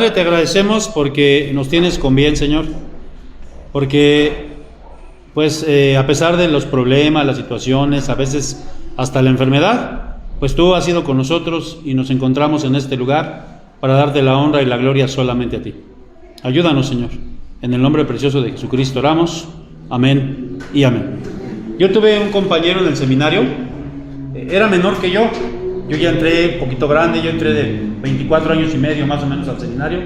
Padre, te agradecemos porque nos tienes con bien, Señor, porque pues a pesar de los problemas, las situaciones, a veces hasta la enfermedad, pues tú has ido con nosotros y nos encontramos en este lugar para darte la honra y la gloria solamente a ti. Ayúdanos, Señor, en el nombre precioso de Jesucristo oramos, amén y amén. Yo tuve un compañero en el seminario, era menor que yo ya entré un poquito grande, yo entré de 24 años y medio más o menos al seminario.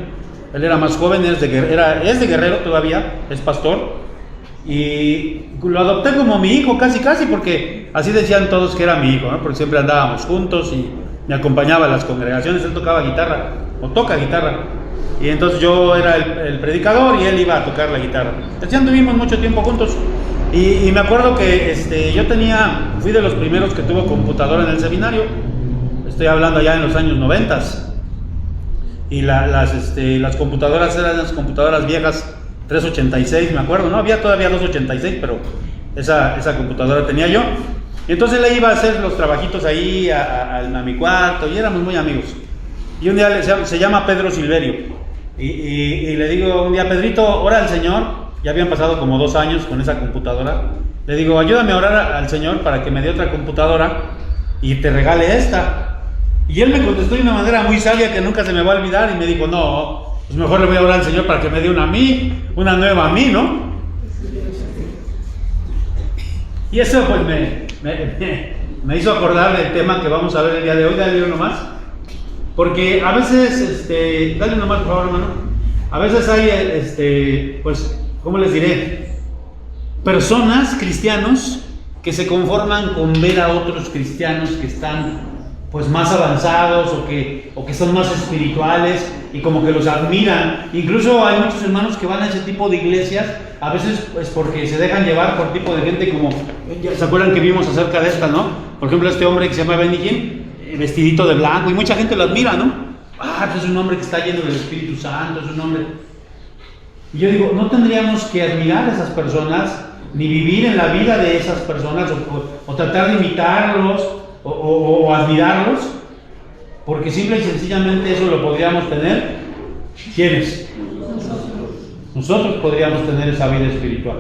Él era más joven, es de Guerrero todavía, es pastor, y lo adopté como mi hijo casi, porque así decían todos que era mi hijo, ¿no? Porque siempre andábamos juntos y me acompañaba a las congregaciones. Él tocaba guitarra, o toca guitarra, y entonces yo era el predicador y él iba a tocar la guitarra. Entonces anduvimos mucho tiempo juntos, y me acuerdo que fui de los primeros que tuvo computadora en el seminario. Estoy hablando ya en los años 90, y las computadoras eran las computadoras viejas 386, me acuerdo, no había todavía 286, pero esa computadora tenía yo. Y entonces le iba a hacer los trabajitos ahí a mi cuarto, y éramos muy amigos. Y un día se llama Pedro Silverio, y le digo un día: Pedrito, ora al Señor. Ya habían pasado como 2 años con esa computadora. Le digo: ayúdame a orar al Señor para que me dé otra computadora y te regale esta. Y él me contestó de una manera muy sabia que nunca se me va a olvidar, y me dijo: no, pues mejor le voy a orar al Señor para que me dé una nueva a mí, ¿no? Y eso pues me hizo acordar del tema que vamos a ver el día de hoy. Dale uno más, porque a veces, dale uno más por favor, hermano. A veces hay, pues, ¿cómo les diré? Personas, cristianos, que se conforman con ver a otros cristianos que están pues más avanzados o que son más espirituales, y como que los admiran. Incluso hay muchos hermanos que van a ese tipo de iglesias, a veces pues porque se dejan llevar por tipo de gente como, ¿se acuerdan que vimos acerca de esta, no? Por ejemplo, este hombre que se llama Benny Hinn, vestidito de blanco, y mucha gente lo admira, ¿no? Pues es un hombre que está lleno del Espíritu Santo, es un hombre... Y yo digo, ¿no tendríamos que admirar a esas personas, ni vivir en la vida de esas personas, o tratar de imitarlos, o admirarlos? Porque simple y sencillamente eso lo podríamos tener. ¿Quiénes? Nosotros podríamos tener esa vida espiritual,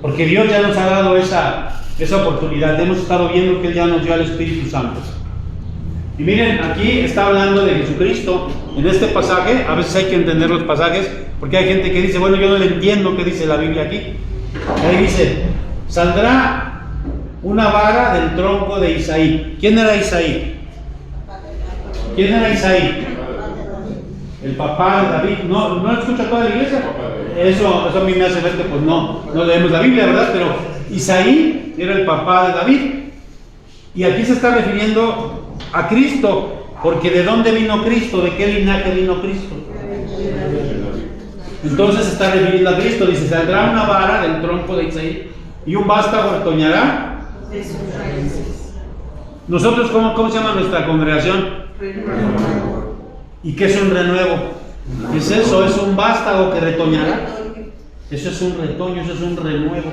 porque Dios ya nos ha dado esa oportunidad. Hemos estado viendo que Él ya nos dio al Espíritu Santo. Y miren, aquí está hablando de Jesucristo en este pasaje. A veces hay que entender los pasajes, porque hay gente que dice: bueno, yo no le entiendo qué dice la Biblia aquí. Ahí dice: saldrá una vara del tronco de Isaí. ¿Quién era Isaí? ¿Quién era Isaí? El papá de David. ¿No escucha toda la iglesia? Eso a mí me hace ver que pues no leemos la Biblia, ¿verdad? Pero Isaí era el papá de David. Y aquí se está refiriendo a Cristo, porque ¿de dónde vino Cristo? ¿De qué linaje vino Cristo? Entonces se está refiriendo a Cristo. Dice: saldrá una vara del tronco de Isaí, y un vástago retoñará de sus raíces. Nosotros, ¿cómo se llama nuestra congregación? Renuevo. ¿Y qué es un renuevo? ¿Qué es eso? Es un vástago que retoñará. Eso es un retoño, eso es un renuevo.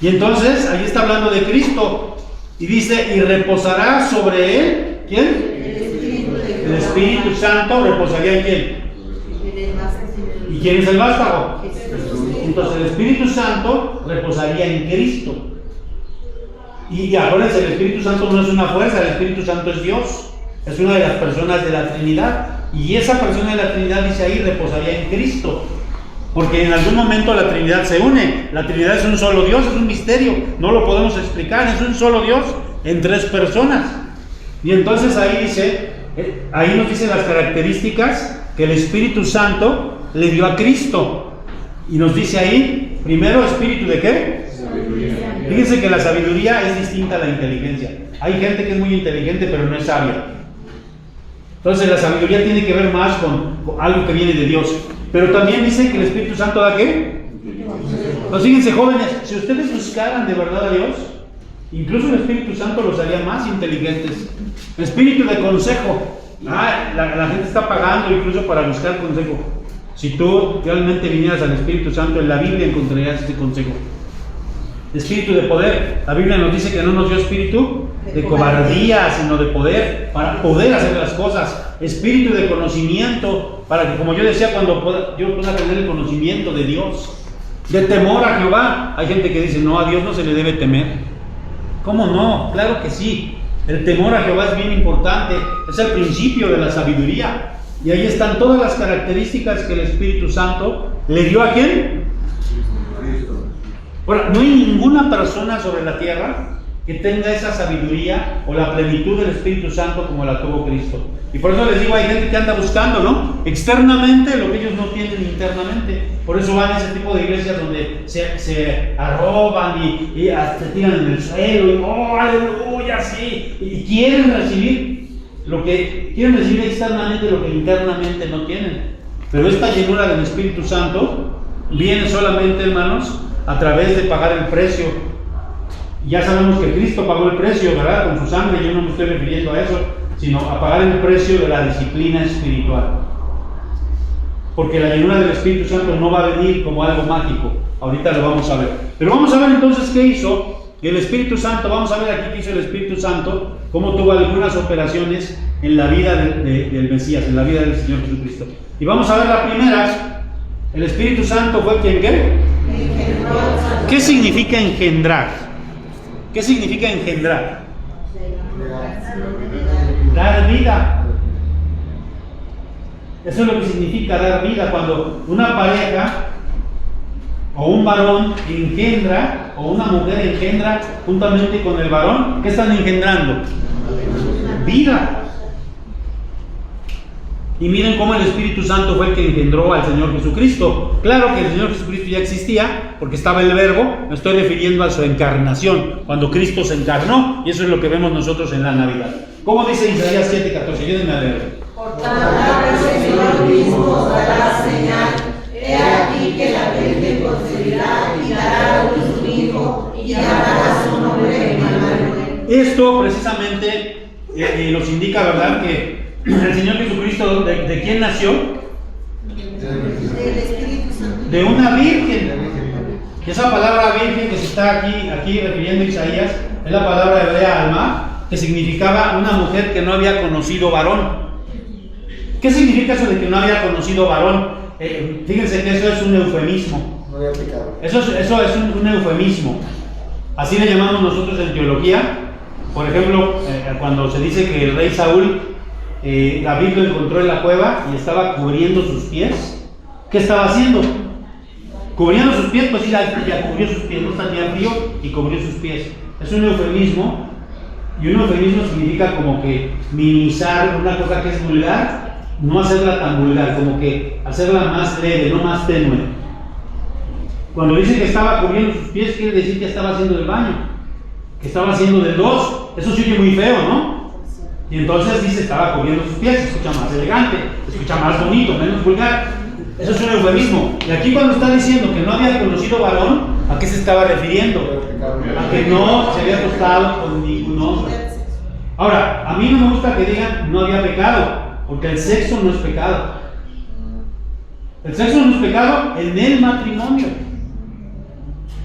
Y entonces, ahí está hablando de Cristo, y dice: y reposará sobre él, ¿quién? El Espíritu Santo. ¿Reposaría en quién? ¿Y quién es el vástago? Entonces el Espíritu Santo reposaría en Cristo. Y acuérdense, el Espíritu Santo no es una fuerza, el Espíritu Santo es Dios, es una de las personas de la Trinidad, y esa persona de la Trinidad, dice ahí, reposaría en Cristo, porque en algún momento la Trinidad se une. La Trinidad es un solo Dios, es un misterio, no lo podemos explicar, es un solo Dios en 3 personas. Y entonces ahí nos dice las características que el Espíritu Santo le dio a Cristo, y nos dice ahí, primero, ¿espíritu de qué? Fíjense que la sabiduría es distinta a la inteligencia. Hay gente que es muy inteligente pero no es sabia. Entonces la sabiduría tiene que ver más con algo que viene de Dios. Pero también dice que el Espíritu Santo ¿da qué? Pues fíjense, jóvenes, si ustedes buscaran de verdad a Dios, incluso el Espíritu Santo los haría más inteligentes. Espíritu de consejo. La gente está pagando incluso para buscar consejo. Si tú realmente vinieras al Espíritu Santo, en la Biblia encontrarías ese consejo. espíritu de poder. La Biblia nos dice que no nos dio espíritu de cobardía, sino de poder, para poder hacer las cosas. Espíritu de conocimiento, para que, como yo decía, cuando yo pueda tener el conocimiento de Dios. De temor a Jehová. Hay gente que dice, no, a Dios no se le debe temer. ¿Cómo no? Claro que sí. El temor a Jehová es bien importante. Es el principio de la sabiduría. Y ahí están todas las características que el Espíritu Santo le dio a ¿quién? Bueno, no hay ninguna persona sobre la tierra que tenga esa sabiduría o la plenitud del Espíritu Santo como la tuvo Cristo. Y por eso les digo, hay gente que anda buscando, ¿no? Externamente lo que ellos no tienen internamente. Por eso van a ese tipo de iglesias donde se arroban y hasta se tiran en el suelo y ¡oh, aleluya! Sí, y quieren recibir externamente lo que internamente no tienen. Pero esta llenura del Espíritu Santo viene solamente, hermanos, a través de pagar el precio. Ya sabemos que Cristo pagó el precio, ¿verdad? Con su sangre. Yo no me estoy refiriendo a eso, sino a pagar el precio de la disciplina espiritual. Porque la llenura del Espíritu Santo no va a venir como algo mágico. Ahorita lo vamos a ver. Pero vamos a ver entonces qué hizo el Espíritu Santo. Vamos a ver aquí qué hizo el Espíritu Santo, cómo tuvo algunas operaciones en la vida del Mesías, en la vida del Señor Jesucristo. Y vamos a ver la primera. El Espíritu Santo fue quien ¿qué? ¿Qué significa engendrar? ¿Qué significa engendrar? Dar vida. Eso es lo que significa dar vida. Cuando una pareja o un varón engendra, o una mujer engendra juntamente con el varón, ¿qué están engendrando? Vida. Y miren cómo el Espíritu Santo fue el que engendró al Señor Jesucristo. Claro que el Señor Jesucristo ya existía, porque estaba el Verbo. Me estoy refiriendo a su encarnación, cuando Cristo se encarnó, y eso es lo que vemos nosotros en la Navidad. ¿Cómo dice Isaías 7:14? Ayúdenme a leer. Por tanto, el Señor mismo os dará señal. He aquí que la Virgen concebirá y dará a luz un hijo, y llamará su nombre Emmanuel. Esto precisamente nos indica, ¿verdad?, que el Señor Jesucristo, ¿de quién nació? Del Espíritu Santo. De una virgen. Y esa palabra virgen que se está aquí refiriendo a Isaías es la palabra hebrea alma, que significaba una mujer que no había conocido varón. ¿Qué significa eso de que no había conocido varón? Fíjense que eso es un eufemismo. No había pecado. Eso es un eufemismo. Así le llamamos nosotros en teología. Por ejemplo, cuando se dice que el rey Saúl, David lo encontró en la cueva y estaba cubriendo sus pies. ¿Qué estaba haciendo? Cubriendo sus pies, pues ya cubrió sus pies, no tenía frío y cubrió sus pies. Es un eufemismo, y un eufemismo significa como que minimizar una cosa que es vulgar, no hacerla tan vulgar, como que hacerla más leve, no más tenue. Cuando dice que estaba cubriendo sus pies, quiere decir que estaba haciendo el baño, que estaba haciendo del dos. Eso se oye muy feo, ¿no? Y entonces dice estaba cubriendo sus pies, se escucha más elegante, se escucha más bonito, menos vulgar. Eso es un eufemismo. Y aquí cuando está diciendo que no había conocido varón, ¿a qué se estaba refiriendo? A que no se había acostado con ningún hombre. Ahora, a mí no me gusta que digan no había pecado, porque el sexo no es pecado. El sexo no es pecado en el matrimonio.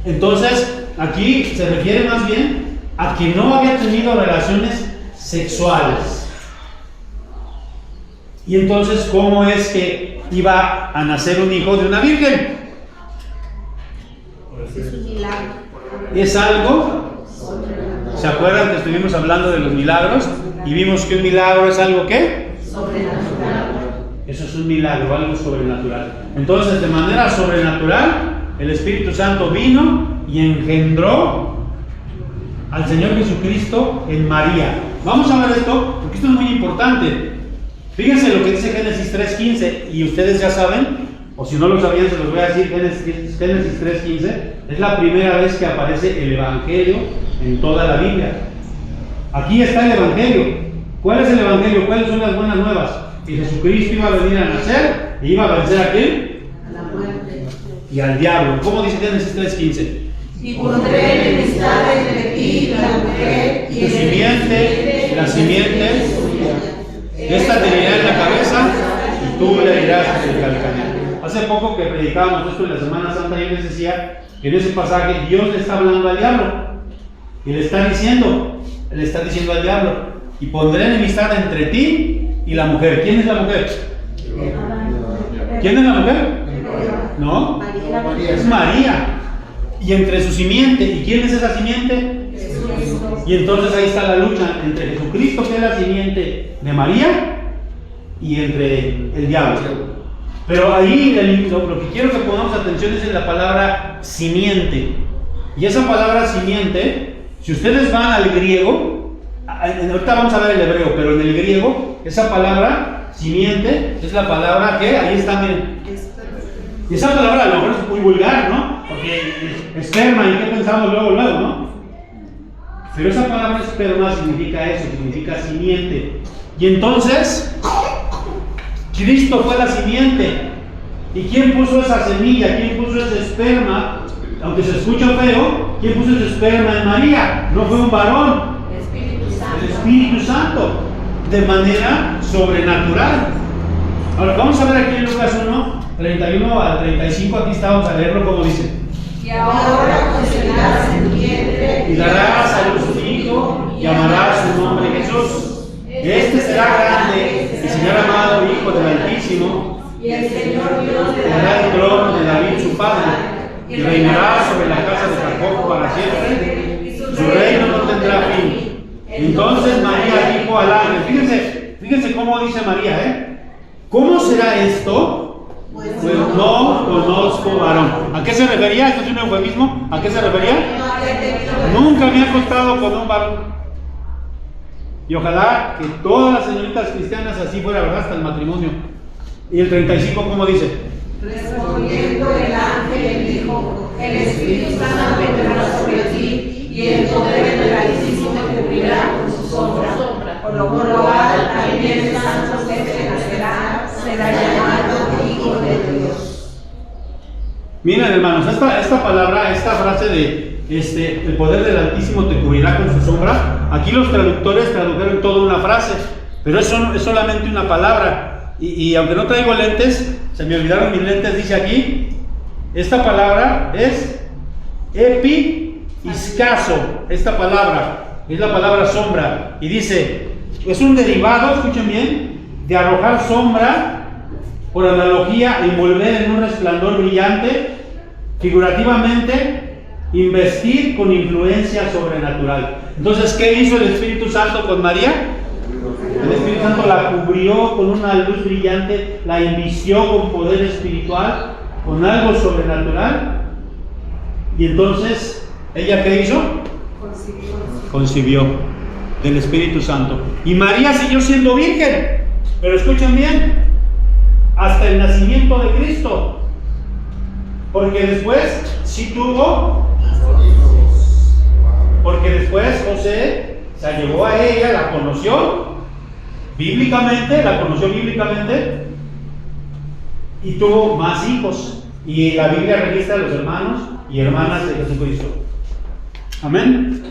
Entonces, aquí se refiere más bien a que no había tenido relaciones sexuales. Y entonces, ¿cómo es que iba a nacer un hijo de una virgen? Es un milagro. Es algo. ¿Se acuerdan que estuvimos hablando de los milagros? Y vimos que un milagro es algo ¿qué? Sobrenatural. Eso es un milagro, algo sobrenatural. Entonces, de manera sobrenatural, el Espíritu Santo vino y engendró al Señor Jesucristo en María. Vamos a ver esto, porque esto es muy importante. Fíjense lo que dice Génesis 3:15, y ustedes ya saben, o si no lo sabían se los voy a decir. Génesis 3:15 es la primera vez que aparece el Evangelio en toda la Biblia. Aquí está el Evangelio. ¿Cuál es el Evangelio? ¿Cuáles son las buenas nuevas? Que Jesucristo iba a venir a nacer y iba a vencer a ¿quién? A la muerte. Y al diablo. ¿Cómo dice Génesis 3:15? Y pondré enemistad entre ti y la mujer, y Tu simiente, la simiente, esta te herirá en la cabeza y tú le herirás en el calcañar. Así Hace poco que predicábamos esto en la Semana Santa, yo les decía que en ese pasaje Dios le está hablando al diablo y le está diciendo al diablo, y pondré enemistad entre ti y la mujer. ¿Quién es la mujer? ¿Quién es la mujer? No, es María. Y entre su simiente, ¿y quién es esa simiente? Y entonces ahí está la lucha entre Jesucristo, que es la simiente de María, y entre el diablo. Pero ahí lo que quiero que pongamos atención es en la palabra simiente. Y esa palabra simiente, si ustedes van al griego, ahorita vamos a ver el hebreo, pero en el griego, esa palabra simiente es la palabra que ahí está, miren. Y esa palabra a lo mejor es muy vulgar, ¿no? Porque esperma, ¿y qué pensamos luego, no? Pero esa palabra esperma significa eso, significa simiente. Y entonces, Cristo fue la simiente. ¿Y quién puso esa semilla? ¿Quién puso ese esperma? Aunque se escucha feo, ¿quién puso ese esperma en María? No fue un varón. El Espíritu Santo. De manera sobrenatural. Ahora, vamos a ver aquí en Lucas 1, 31 al 35. Aquí está, vamos a leerlo como dice. Y ahora concebirás en tu vientre Y darás a luz un hijo, y llamarás su nombre Jesús. Este será grande y será llamado Hijo del Altísimo, y el Señor Dios le dará el trono de David su padre, y reinará sobre la casa de Jacob para siempre, y su reino no tendrá fin. Entonces María dijo al ángel, fíjense cómo dice María, ¿cómo será esto? Pues no conozco varón. ¿A qué se refería? ¿Esto es un eufemismo? ¿A qué se refería? Nunca me ha acostado con un varón. Y ojalá que todas las señoritas cristianas así fuera, ¿verdad? Hasta el matrimonio. Y el 35, ¿cómo dice? Respondiendo el ángel le dijo, el Espíritu Santo vendrá sobre ti, y el poder del Altísimo te cubrirá con su sombra. Por lo cual también el santo que te nacerá será llamado Hijo de Dios. Miren, hermanos, esta palabra, esta frase de el poder del Altísimo te cubrirá con su sombra, aquí los traductores tradujeron toda una frase, pero eso es solamente una palabra. Y aunque no traigo lentes, se me olvidaron mis lentes, dice aquí, esta palabra es epi-iscaso. Esta palabra es la palabra sombra, y dice, es un derivado, escuchen bien, de arrojar sombra, por analogía, envolver en un resplandor brillante, figurativamente, investir con influencia sobrenatural. Entonces, ¿qué hizo el Espíritu Santo con María? El Espíritu Santo la cubrió con una luz brillante, la invistió con poder espiritual, con algo sobrenatural. Y entonces, ¿ella qué hizo? Concibió del Espíritu Santo. Y María siguió siendo virgen. Pero escuchen bien, hasta el nacimiento de Cristo. Porque después sí tuvo, porque después José se allegó a ella, la conoció bíblicamente, y tuvo más hijos. Y la Biblia registra a los hermanos y hermanas de Jesucristo. Amén.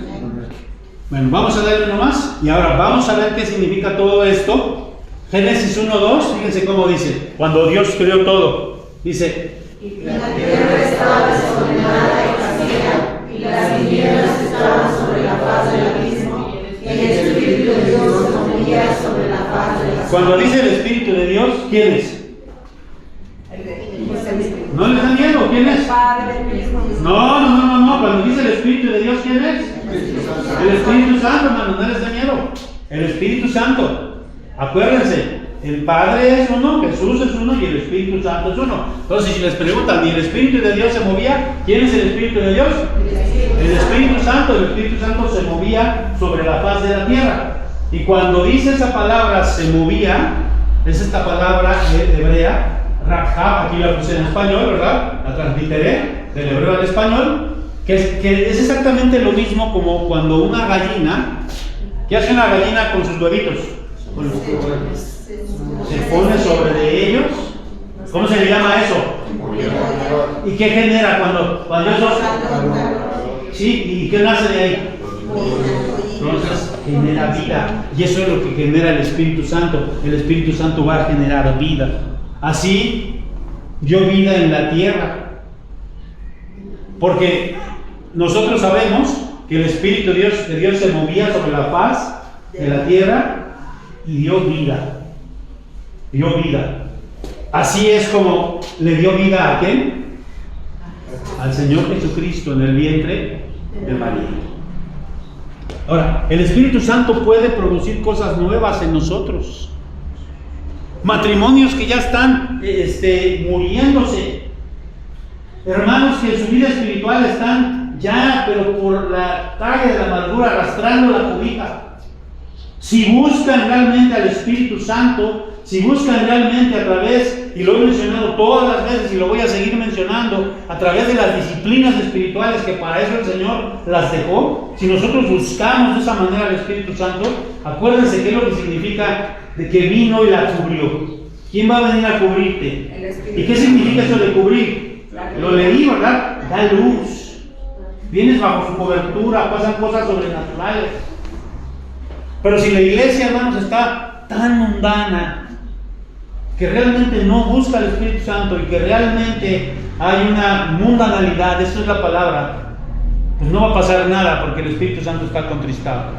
Bueno, vamos a darle uno más y ahora vamos a ver qué significa todo esto. Génesis 1:2, fíjense cómo dice, cuando Dios creó todo, dice: Y la tierra estaba desordenada y vacía, y las tinieblas estaban sobre la faz del abismo, y el Espíritu de Dios se movía sobre la faz de las. Cuando dice el Espíritu de Dios, ¿quién es? ¿No les da miedo? ¿Quién es? No. Cuando dice el Espíritu de Dios, ¿quién es? El Espíritu Santo, hermano, no les da miedo. El Espíritu Santo. Acuérdense, el Padre es uno, Jesús es uno y el Espíritu Santo es uno. Entonces, si les preguntan, ¿y el Espíritu de Dios se movía? ¿Quién es el Espíritu de Dios? El Espíritu Santo. El Espíritu Santo se movía sobre la faz de la tierra. Y cuando dice esa palabra, se movía, es esta palabra hebrea, Rahab, aquí la puse en español, ¿verdad? La transmitiré del hebreo al español, que es exactamente lo mismo como cuando una gallina, ¿qué hace una gallina con sus huevitos? Se pone sobre de ellos. ¿Cómo se le llama eso? ¿Y qué genera cuando eso? Sí, ¿y qué nace de ahí? Entonces genera vida. Y eso es lo que genera el Espíritu Santo. El Espíritu Santo va a generar vida. Así, dio vida en la tierra. Porque nosotros sabemos que el Espíritu de Dios se movía sobre la faz de la tierra y dio vida. Dio vida. Así es como le dio vida a ¿quién? Al Señor Jesucristo en el vientre de María. Ahora, el Espíritu Santo puede producir cosas nuevas en nosotros. Matrimonios que ya están muriéndose. Hermanos que en su vida espiritual están ya, pero por la talla de la amargura, arrastrando la cobija. Si buscan realmente al Espíritu Santo, si buscan realmente a través, y lo he mencionado todas las veces y lo voy a seguir mencionando, a través de las disciplinas espirituales que para eso el Señor las dejó, si nosotros buscamos de esa manera al Espíritu Santo, acuérdense qué es lo que significa de que vino y la cubrió. ¿Quién va a venir a cubrirte? ¿Y qué significa eso de cubrir? Lo leí, ¿verdad? Da luz. Vienes bajo su cobertura, pasan cosas sobrenaturales. Pero si la iglesia, hermanos, está tan mundana, que realmente no busca al Espíritu Santo y que realmente hay una mundanalidad, esa es la palabra, pues no va a pasar nada porque el Espíritu Santo está contristado.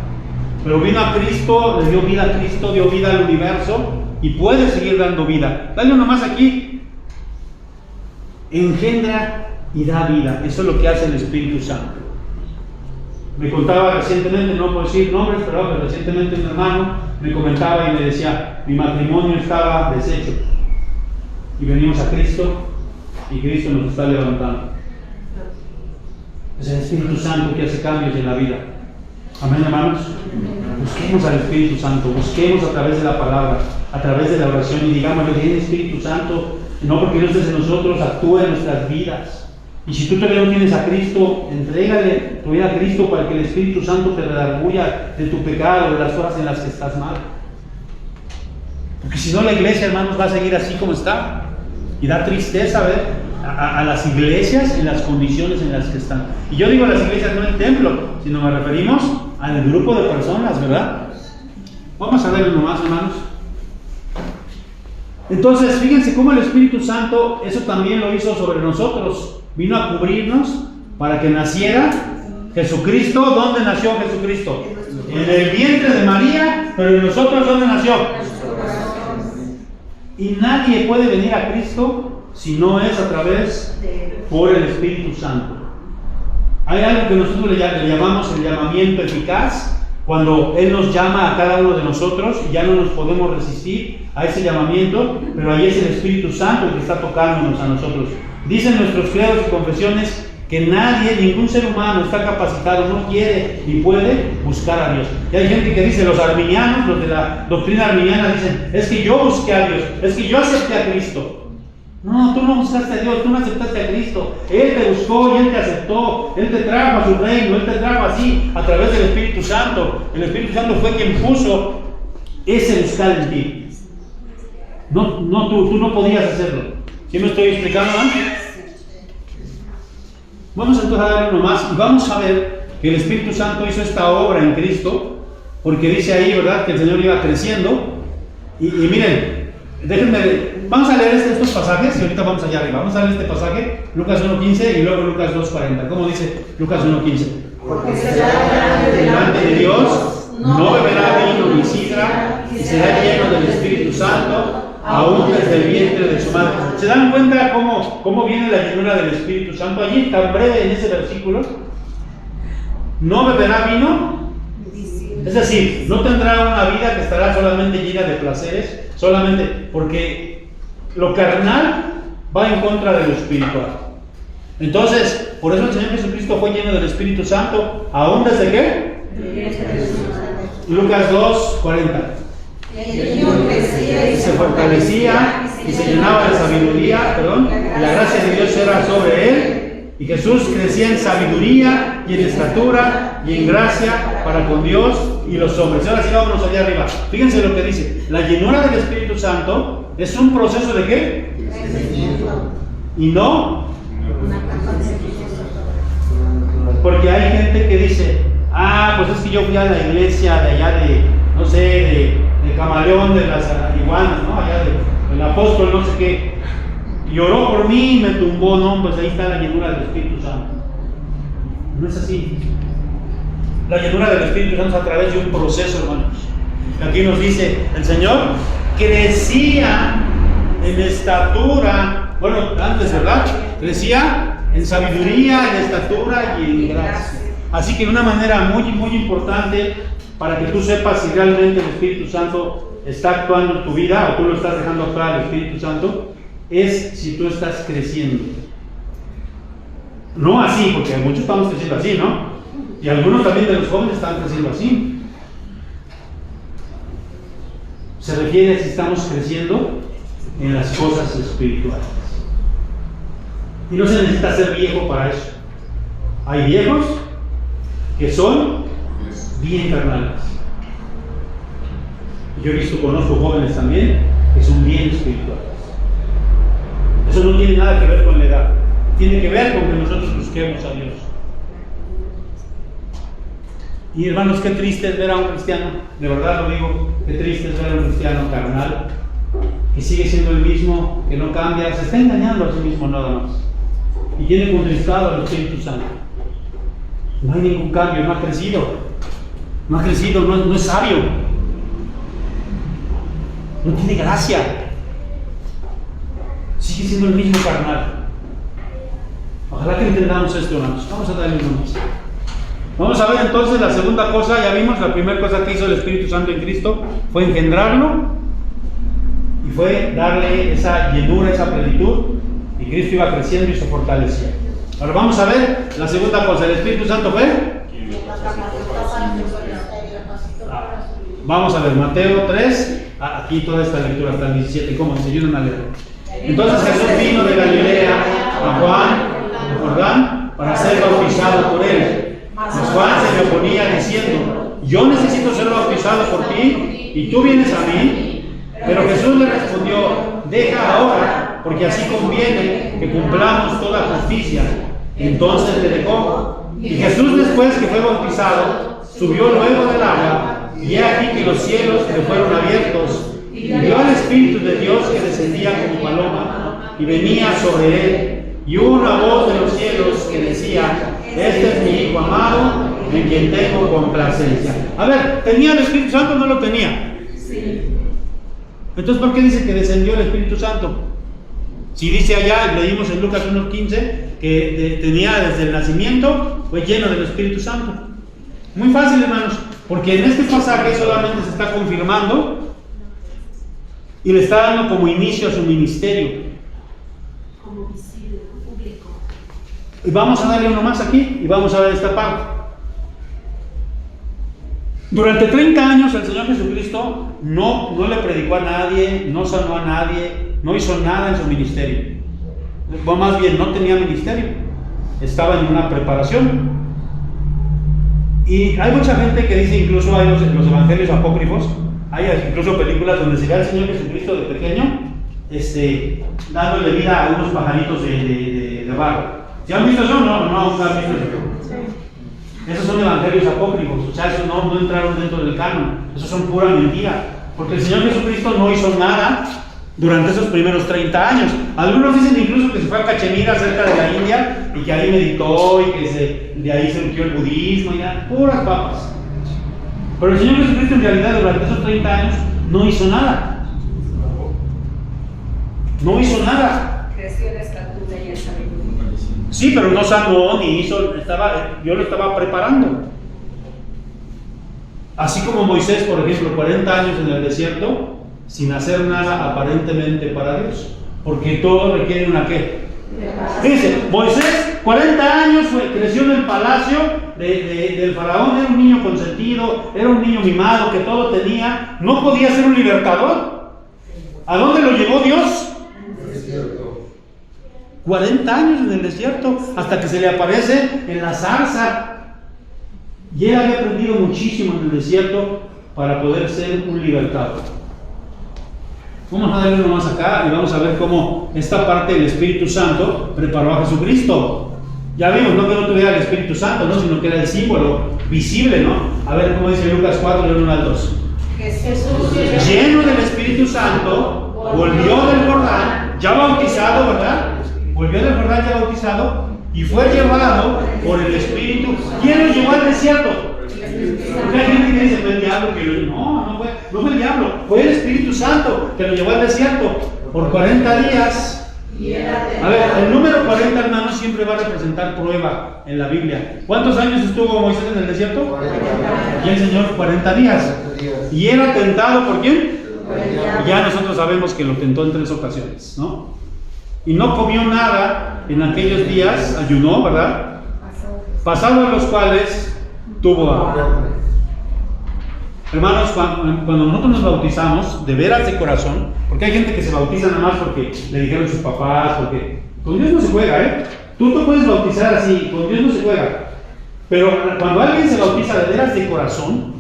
Pero vino a Cristo, le dio vida a Cristo, dio vida al universo y puede seguir dando vida. Dale uno más aquí. Engendra y da vida. Eso es lo que hace el Espíritu Santo. Me contaba recientemente, no puedo decir nombres, pero recientemente un hermano me comentaba y me decía, mi matrimonio estaba deshecho y venimos a Cristo y Cristo nos está levantando. Es el Espíritu Santo que hace cambios en la vida. Amén, hermanos. Busquemos al Espíritu Santo, busquemos a través de la palabra, a través de la oración y digámosle, el Espíritu Santo, no porque no estés en nosotros, actúa en nuestras vidas. Y si tú todavía no tienes a Cristo, entrégale tu vida a Cristo para que el Espíritu Santo te redarguya de tu pecado, de las horas en las que estás mal. Porque si no, la iglesia, hermanos, va a seguir así como está. Y da tristeza ver a las iglesias en las condiciones en las que están. Y yo digo las iglesias, no el templo, sino me referimos al grupo de personas, ¿verdad? Vamos a ver uno más, hermanos. Entonces, fíjense cómo el Espíritu Santo, eso también lo hizo sobre nosotros. Vino a cubrirnos para que naciera Jesucristo. ¿Dónde nació Jesucristo? En el vientre de María, pero en nosotros, ¿dónde nació? Y nadie puede venir a Cristo si no es a través por el Espíritu Santo. Hay algo que nosotros le llamamos el llamamiento eficaz, cuando Él nos llama a cada uno de nosotros y ya no nos podemos resistir a ese llamamiento, pero ahí es el Espíritu Santo el que está tocándonos a nosotros. Dicen nuestros credos y confesiones que nadie, ningún ser humano está capacitado, no quiere ni puede buscar a Dios. Y hay gente que dice, los arminianos, los de la doctrina arminiana dicen, es que yo busqué a Dios, es que yo acepté a Cristo. No, tú no buscaste a Dios, tú no aceptaste a Cristo. Él te buscó y Él te aceptó, Él te trajo a su reino, Él te trajo así a través del Espíritu Santo. El Espíritu Santo fue quien puso ese buscar en ti. No, tú no podías hacerlo. ¿Sí me estoy explicando antes? Vamos entonces a dar uno más y vamos a ver que el Espíritu Santo hizo esta obra en Cristo, porque dice ahí, ¿verdad?, que el Señor iba creciendo. Y miren, déjenme, vamos a leer estos pasajes y ahorita vamos allá arriba. Vamos a leer este pasaje, Lucas 1.15 y luego Lucas 2.40. ¿Cómo dice Lucas 1.15? Porque será grande delante de Dios, no beberá vino ni sidra, y será lleno del Espíritu Santo, aún desde el vientre de su madre. ¿Se dan cuenta cómo viene la llenura del Espíritu Santo? Allí, tan breve en ese versículo, no beberá vino, es decir, no tendrá una vida que estará solamente llena de placeres, solamente porque lo carnal va en contra de lo espiritual. Entonces, por eso el Señor Jesucristo fue lleno del Espíritu Santo, ¿aún desde qué? Lucas 2.40. Se fortalecía y se llenaba de sabiduría, la gracia de Dios era sobre él, y Jesús crecía en sabiduría y en estatura y en gracia para con Dios y los hombres. Ahora sí, vámonos allá arriba. Fíjense lo que dice: la llenura del Espíritu Santo es un proceso de ¿qué? Y no, porque hay gente que dice, pues es que yo fui a la iglesia de allá de, no sé, de Camaleón, de las iguanas, ¿no? Allá del apóstol, no sé qué. y oró por mí y me tumbó. No, pues ahí está la llenura del Espíritu Santo. No es así. La llenura del Espíritu Santo es a través de un proceso, hermanos. Aquí nos dice, el Señor crecía en estatura, bueno, antes, ¿verdad? Crecía en sabiduría, en estatura y en gracia. Así que de una manera muy, muy importante, para que tú sepas si realmente el Espíritu Santo está actuando en tu vida, o tú lo estás dejando actuar al Espíritu Santo, es si tú estás creciendo. No así, porque muchos estamos creciendo así, ¿no? Y algunos también de los jóvenes están creciendo así. Se refiere a si estamos creciendo en las cosas espirituales. Y no se necesita ser viejo para eso. Hay viejos que son bien carnales. Yo he visto, conozco jóvenes también que son bien espirituales. Eso no tiene nada que ver con la edad. Tiene que ver con que nosotros busquemos a Dios. Y hermanos, qué triste es ver a un cristiano, de verdad lo digo, qué triste es ver a un cristiano carnal, que sigue siendo el mismo, que no cambia, se está engañando a sí mismo nada más. Y tiene contristado al Espíritu Santo. No hay ningún cambio, no ha crecido. No ha crecido, no es sabio. No tiene gracia. Sigue siendo el mismo carnal. Ojalá que entendamos esto, hermanos. Vamos a darle un nombre. Vamos a ver entonces la segunda cosa. Ya vimos, la primera cosa que hizo el Espíritu Santo en Cristo fue engendrarlo y fue darle esa llenura, esa plenitud, y Cristo iba creciendo y se fortalecía. Ahora vamos a ver la segunda cosa. El Espíritu Santo fue. Vamos a ver Mateo 3, aquí toda esta lectura hasta el 17, ¿cómo se ayudan a leer? Entonces Jesús vino de Galilea a Juan, de Jordán, para ser bautizado por él. Mas Juan se le oponía diciendo: yo necesito ser bautizado por ti, y tú vienes a mí. Pero Jesús le respondió: deja ahora, porque así conviene que cumplamos toda justicia. Entonces le dejó. Y Jesús, después que fue bautizado, subió luego del agua, y he aquí que los cielos le fueron abiertos, y vio al Espíritu de Dios que descendía como paloma, y venía sobre él. Y hubo una voz de los cielos que decía: este es mi Hijo amado, en quien tengo complacencia. A ver, ¿tenía el Espíritu Santo o no lo tenía? Sí. Entonces, ¿por qué dice que descendió el Espíritu Santo? Si dice allá, leímos en Lucas 1:15, que tenía desde el nacimiento, fue lleno del Espíritu Santo. Muy fácil, hermanos, porque en este pasaje solamente se está confirmando y le está dando como inicio a su ministerio. Como visible, público. Y vamos a darle uno más aquí y vamos a ver esta parte. Durante 30 años el Señor Jesucristo no le predicó a nadie, no sanó a nadie, no hizo nada en su ministerio. O más bien, no tenía ministerio, estaba en una preparación. Y hay mucha gente que dice, incluso hay los evangelios apócrifos, hay incluso películas donde se ve al Señor Jesucristo de pequeño dándole vida a unos pajaritos de barro. ¿Sí han visto eso? No han visto eso. Esos son evangelios apócrifos, o sea, esos no entraron dentro del canon, esos son pura mentira, porque el Señor Jesucristo no hizo nada durante esos primeros 30 años. Algunos dicen incluso que se fue a Cachemira, cerca de la India, y que ahí meditó y que de ahí surgió el budismo y nada, puras papas. Pero el Señor Jesucristo en realidad durante esos 30 años no hizo nada. No hizo nada. Creció en estatura y en sabiduría. Sí, pero no sanó ni hizo, yo lo estaba preparando. Así como Moisés, por ejemplo, 40 años en el desierto, sin hacer nada aparentemente para Dios, porque todo requiere una ¿qué? Dice, Moisés 40 años creció en el palacio del faraón, era un niño consentido, era un niño mimado, que todo tenía, no podía ser un libertador. ¿A dónde lo llevó Dios? 40 años en el desierto, hasta que se le aparece en la zarza. Y él había aprendido muchísimo en el desierto para poder ser un libertador. Vamos a darle uno más acá y vamos a ver cómo esta parte del Espíritu Santo preparó a Jesucristo. Ya vimos, no que no tuviera el Espíritu Santo, ¿no? Sino que era el símbolo visible, ¿no? A ver cómo dice Lucas 4, del 1 al 2. Jesús, lleno del Espíritu Santo, volvió del Jordán ya bautizado, ¿verdad? Volvió del Jordán ya bautizado y fue llevado por el Espíritu. ¿Quién lo llevó al desierto? Porque hay gente que dice, fue el diablo que lo... No fue el diablo, fue el Espíritu Santo que lo llevó al desierto por 40 días. A ver, el número 40, hermanos, siempre va a representar prueba en la Biblia. ¿Cuántos años estuvo Moisés en el desierto? 40 Y el Señor 40 días. ¿Y era tentado por quién? Ya nosotros sabemos que lo tentó en 3 ocasiones, ¿no? Y no comió nada en aquellos días, ayunó, ¿verdad? Pasados los cuales tuvo hambre. Hermanos, cuando nosotros nos bautizamos, de veras de corazón, porque hay gente que se bautiza nada más porque le dijeron sus papás, porque con Dios no se juega, ¿eh? Tú te puedes bautizar así, con Dios no se juega. Pero cuando alguien se bautiza de veras de corazón,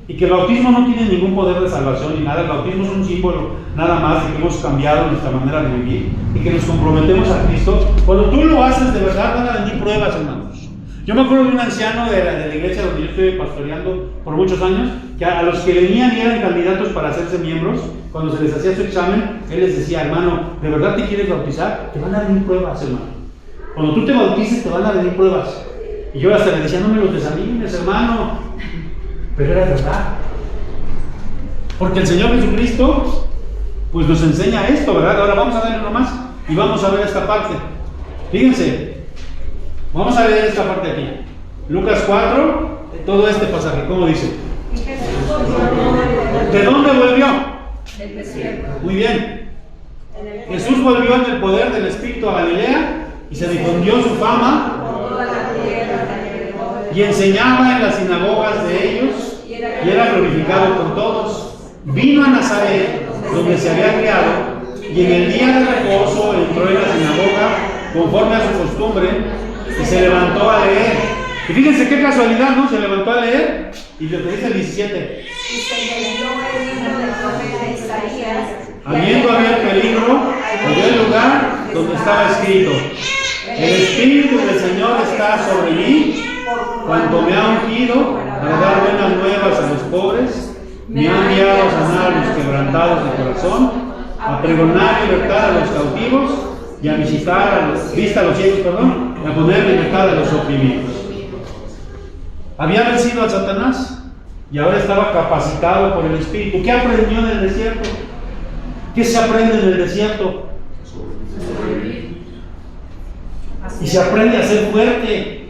y que el bautismo no tiene ningún poder de salvación ni nada, el bautismo es un símbolo nada más de que hemos cambiado nuestra manera de vivir y que nos comprometemos a Cristo. Cuando tú lo haces de verdad van a venir pruebas, hermanos. Yo me acuerdo de un anciano de la iglesia donde yo estuve pastoreando por muchos años, que a los que venían y eran candidatos para hacerse miembros, cuando se les hacía su examen, él les decía, hermano, ¿de verdad te quieres bautizar? Te van a venir pruebas, hermano. Cuando tú te bautices te van a venir pruebas. Y yo hasta le decía, no me los desanimes, hermano. Pero era verdad. Porque el Señor Jesucristo pues nos enseña esto, ¿verdad? Ahora vamos a darle uno más y vamos a ver esta parte. Fíjense, vamos a leer esta parte aquí. Lucas 4, todo este pasaje, ¿cómo dice? ¿De dónde volvió? Del desierto. Muy bien. Jesús volvió en el poder del Espíritu a Galilea y se difundió su fama y enseñaba en las sinagogas de ellos y era glorificado por todos. Vino a Nazaret, donde se había criado, y en el día de reposo entró en la sinagoga conforme a su costumbre y se levantó a leer. Y fíjense qué casualidad, ¿no? Se levantó a leer y lo que dice el 17. Y se leyó el libro del profeta Isaías. Habiendo abierto el libro, oyó el lugar donde estaba escrito: el Espíritu del Señor está sobre mí, cuanto me ha ungido para dar buenas nuevas a los pobres, me ha enviado a sanar a los quebrantados de corazón, a pregonar libertad a los cautivos y a vista a los ciegos, y a poner libertad a los oprimidos. Había vencido a Satanás y ahora estaba capacitado por el Espíritu. ¿Qué aprendió en el desierto? ¿Qué se aprende en el desierto? Y se aprende a ser fuerte,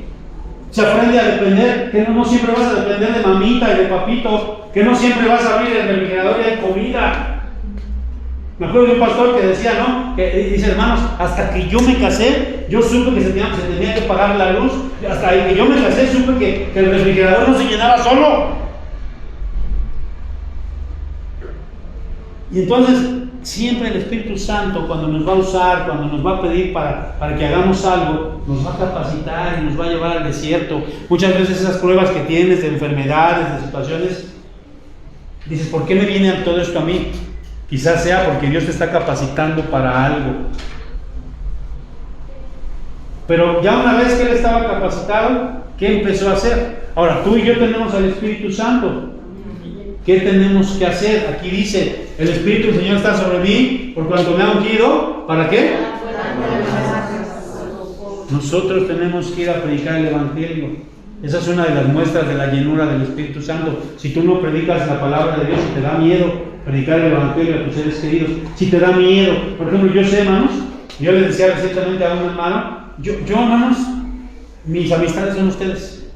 se aprende a depender, que no siempre vas a depender de mamita y de papito, que no siempre vas a abrir el refrigerador y hay comida. Me acuerdo de un pastor que decía, ¿no? Que dice, hermanos, hasta que yo me casé, yo supe que se tenía que pagar la luz, hasta que yo me casé supe que el refrigerador no se llenaba solo. Y entonces, siempre el Espíritu Santo, cuando nos va a usar, cuando nos va a pedir para que hagamos algo, nos va a capacitar y nos va a llevar al desierto. Muchas veces esas pruebas que tienes de enfermedades, de situaciones, dices, ¿por qué me viene todo esto a mí? Quizás sea porque Dios te está capacitando para algo. Pero ya una vez que Él estaba capacitado, ¿qué empezó a hacer? Ahora, tú y yo tenemos al Espíritu Santo. ¿Qué tenemos que hacer? Aquí dice, el Espíritu del Señor está sobre mí, por cuanto me ha ungido. ¿Para qué? Nosotros tenemos que ir a predicar el Evangelio. Esa es una de las muestras de la llenura del Espíritu Santo. Si tú no predicas la palabra de Dios, si te da miedo predicar el Evangelio a tus seres queridos, si te da miedo, por ejemplo, yo sé, hermanos, yo les decía recientemente a un hermano, yo hermanos, mis amistades son ustedes.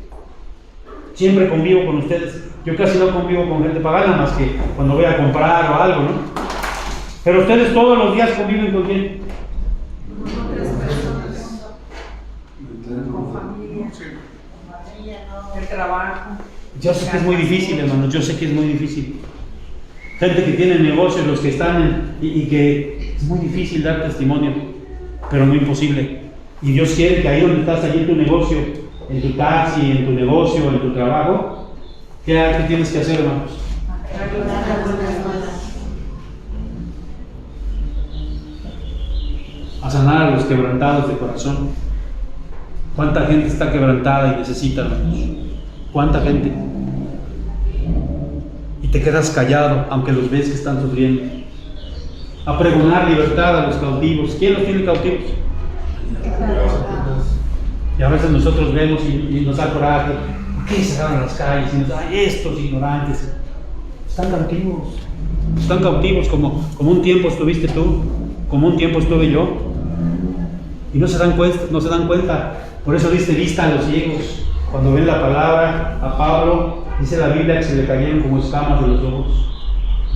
Siempre convivo con ustedes. Yo casi no convivo con gente pagana más que cuando voy a comprar o algo, ¿no? Pero ustedes todos los días conviven con quién? Con familia. El trabajo. Yo sé que es muy difícil, hermanos, yo sé que es muy difícil. Gente que tiene negocios, los que están y que es muy difícil dar testimonio, pero no imposible. Y Dios quiere que ahí donde estás, allí en tu negocio, en tu taxi, en tu negocio, en tu trabajo, ¿qué tienes que hacer, hermanos? A sanar a los quebrantados de corazón. ¿Cuánta gente está quebrantada y necesita, hermanos? ¿Cuánta gente? Y te quedas callado, aunque los ves que están sufriendo. a pregonar libertad a los cautivos. ¿Quién los tiene cautivos? Y a veces nosotros vemos y nos da coraje. ¿Por qué se agarran las calles? Y nos da estos ignorantes. Están cautivos como un tiempo estuviste tú, como un tiempo estuve yo. Y no se dan cuenta. Por eso dice vista a los ciegos. Cuando ven la palabra a Pablo, dice la Biblia que se le cayeron como escamas de los ojos.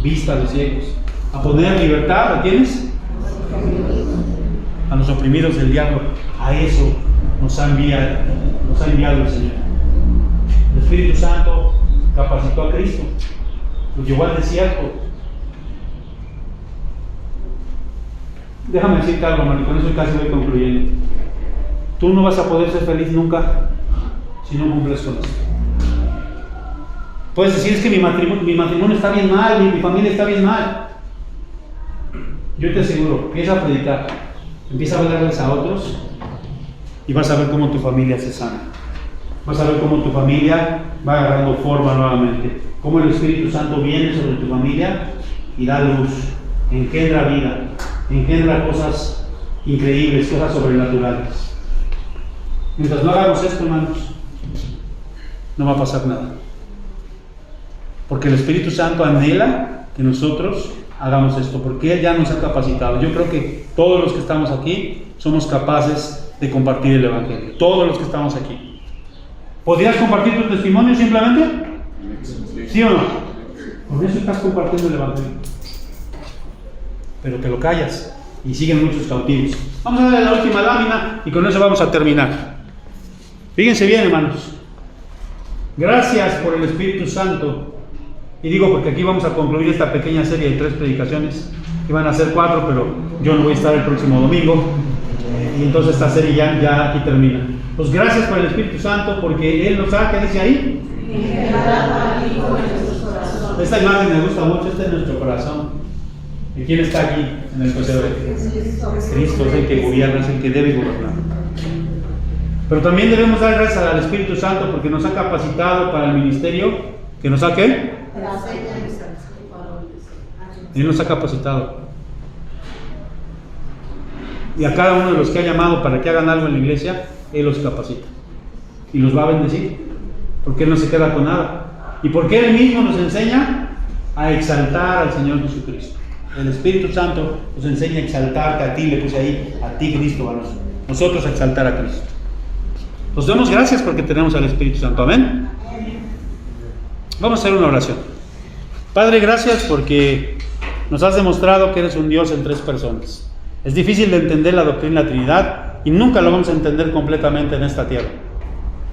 Vista a los ciegos. A poner libertad, ¿a quiénes? A los oprimidos del diablo. A eso nos ha enviado el Señor. El Espíritu Santo capacitó a Cristo, lo llevó al desierto. Déjame decirte algo, hermano, y con eso casi voy concluyendo. Tú no vas a poder ser feliz nunca si no cumples con esto. Puedes decir, es que mi matrimonio está bien mal, mi familia está bien mal. Yo te aseguro, empieza a predicar, empieza a hablarles a otros y vas a ver cómo tu familia se sana. Vas a ver cómo tu familia va agarrando forma nuevamente. Cómo el Espíritu Santo viene sobre tu familia y da luz, engendra vida, engendra cosas increíbles, cosas sobrenaturales. Mientras no hagamos esto, hermanos, no va a pasar nada. Porque el Espíritu Santo anhela que nosotros hagamos esto, porque Él ya nos ha capacitado. Yo creo que todos los que estamos aquí somos capaces de compartir el Evangelio. Todos los que estamos aquí. ¿Podrías compartir tu testimonio simplemente? ¿Sí o no? Con eso estás compartiendo el Evangelio. Pero te lo callas y siguen muchos cautivos. Vamos a darle la última lámina y con eso vamos a terminar. Fíjense bien, hermanos. Gracias por el Espíritu Santo. Y digo porque aquí vamos a concluir esta pequeña serie de 3 predicaciones, que van a ser 4, pero yo no voy a estar el próximo domingo. Y entonces esta serie ya aquí termina. Pues gracias por el Espíritu Santo, porque Él nos ha, ¿qué dice ahí? Esta imagen me gusta mucho, este es nuestro corazón. ¿Y quién está aquí en el pesebre? Cristo es el que gobierna, es el que debe gobernar. Pero también debemos dar gracias al Espíritu Santo porque nos ha capacitado para el ministerio. ¿Que nos ha qué? Él nos ha capacitado. Y a cada uno de los que ha llamado para que hagan algo en la iglesia, Él los capacita. Y los va a bendecir. Porque Él no se queda con nada. Y porque Él mismo nos enseña a exaltar al Señor Jesucristo. El Espíritu Santo nos enseña a exaltarte a ti, le puse ahí, a ti Cristo, a nosotros a exaltar a Cristo. Nos damos gracias porque tenemos al Espíritu Santo. Amén. Vamos a hacer una oración. Padre, gracias porque nos has demostrado que eres un Dios en 3 personas. Es difícil de entender la doctrina de la Trinidad y nunca lo vamos a entender completamente en esta tierra.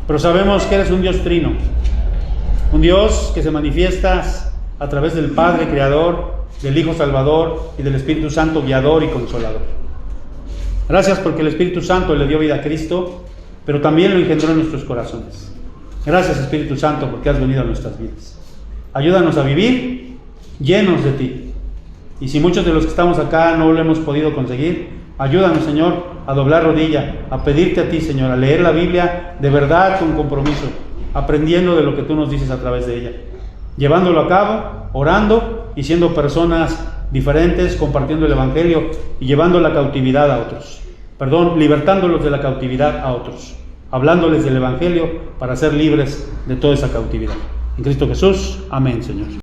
Pero sabemos que eres un Dios trino, un Dios que se manifiesta a través del Padre Creador, del Hijo Salvador y del Espíritu Santo Guiador y Consolador. Gracias porque el Espíritu Santo le dio vida a Cristo, pero también lo engendró en nuestros corazones. Gracias, Espíritu Santo, porque has venido a nuestras vidas. Ayúdanos a vivir llenos de ti. Y si muchos de los que estamos acá no lo hemos podido conseguir, ayúdanos, Señor, a doblar rodilla, a pedirte a ti, Señor, a leer la Biblia de verdad con compromiso, aprendiendo de lo que tú nos dices a través de ella, llevándolo a cabo, orando y siendo personas diferentes, compartiendo el Evangelio y llevando la cautividad a otros. Libertándolos de la cautividad a otros, hablándoles del Evangelio para ser libres de toda esa cautividad. En Cristo Jesús, amén, Señor.